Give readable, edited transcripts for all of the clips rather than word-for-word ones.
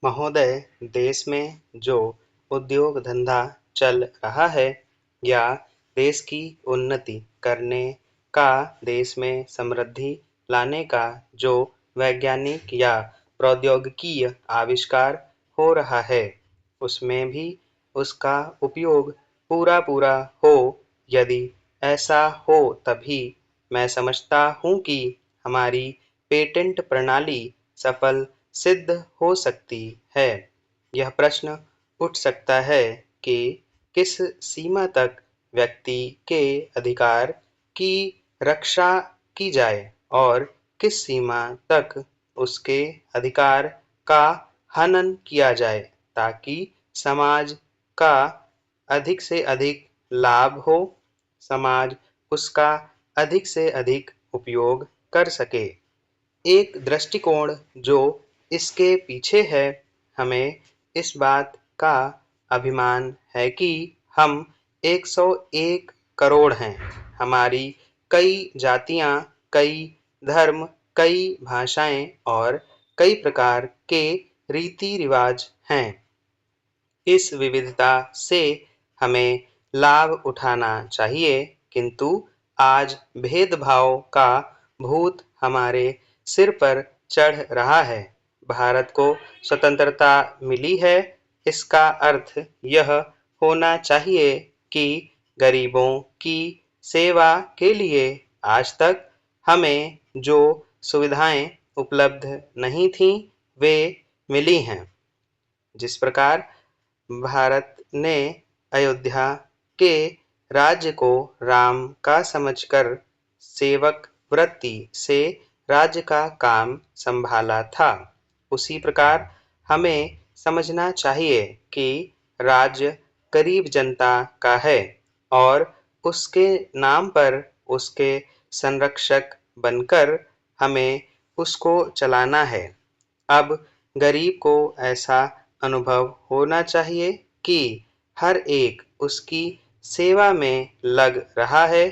महोदय, देश में जो उद्योग धंधा चल रहा है या देश की उन्नति करने का, देश में समृद्धि लाने का जो वैज्ञानिक या प्रौद्योगिकीय आविष्कार हो रहा है, उसमें भी उसका उपयोग पूरा हो। यदि ऐसा हो तभी मैं समझता हूँ कि हमारी पेटेंट प्रणाली सफल सिद्ध हो सकती है। यह प्रश्न उठ सकता है कि किस सीमा तक व्यक्ति के अधिकार की रक्षा की जाए और किस सीमा तक उसके अधिकार का हनन किया जाए, ताकि समाज का अधिक से अधिक लाभ हो, समाज उसका अधिक से अधिक उपयोग कर सके। एक दृष्टिकोण जो इसके पीछे है, हमें इस बात का अभिमान है कि हम 101 करोड़ हैं। हमारी कई जातियां, कई धर्म, कई भाषाएं और कई प्रकार के रीति रिवाज हैं। इस विविधता से हमें लाभ उठाना चाहिए, किंतु आज भेदभाव का भूत हमारे सिर पर चढ़ रहा है। भारत को स्वतंत्रता मिली है, इसका अर्थ यह होना चाहिए कि गरीबों की सेवा के लिए आज तक हमें जो सुविधाएं उपलब्ध नहीं थीं, वे मिली हैं। जिस प्रकार भारत ने अयोध्या के राज्य को राम का समझकर सेवक वृत्ति से राज्य का काम संभाला था, उसी प्रकार हमें समझना चाहिए कि राज्य गरीब जनता का है और उसके नाम पर उसके संरक्षक बनकर हमें उसको चलाना है। अब गरीब को ऐसा अनुभव होना चाहिए कि हर एक उसकी सेवा में लग रहा है।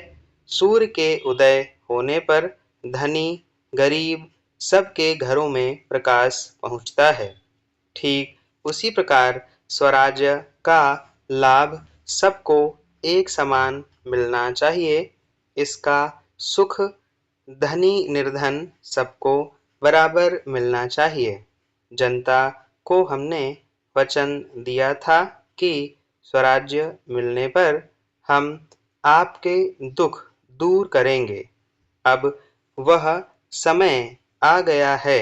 सूर्य के उदय होने पर धनी गरीब सबके घरों में प्रकाश पहुंचता है। ठीक उसी प्रकार स्वराज्य का लाभ सबको एक समान मिलना चाहिए। इसका सुख धनी निर्धन सबको बराबर मिलना चाहिए। जनता को हमने वचन दिया था कि स्वराज्य मिलने पर हम आपके दुख दूर करेंगे। अब वह समय आ गया है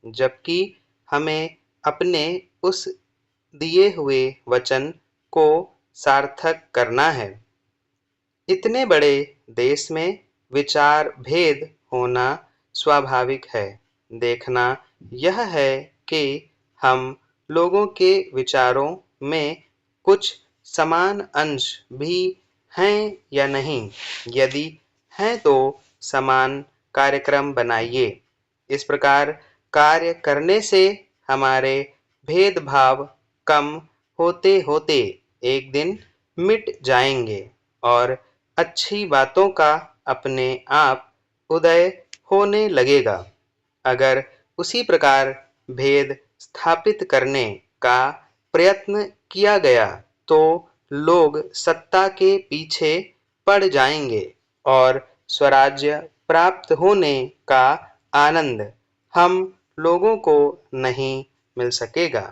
जबकि हमें अपने उस दिए हुए वचन को सार्थक करना है। इतने बड़े देश में विचार भेद होना स्वाभाविक है। देखना यह है कि हम लोगों के विचारों में कुछ समान अंश भी हैं या नहीं। यदि हैं तो समान कार्यक्रम बनाइए। इस प्रकार कार्य करने से हमारे भेदभाव कम होते होते एक दिन मिट जाएंगे और अच्छी बातों का अपने आप उदय होने लगेगा। अगर उसी प्रकार भेद स्थापित करने का प्रयत्न किया गया तो लोग सत्ता के पीछे पड़ जाएंगे और स्वराज्य प्राप्त होने का आनंद हम लोगों को नहीं मिल सकेगा।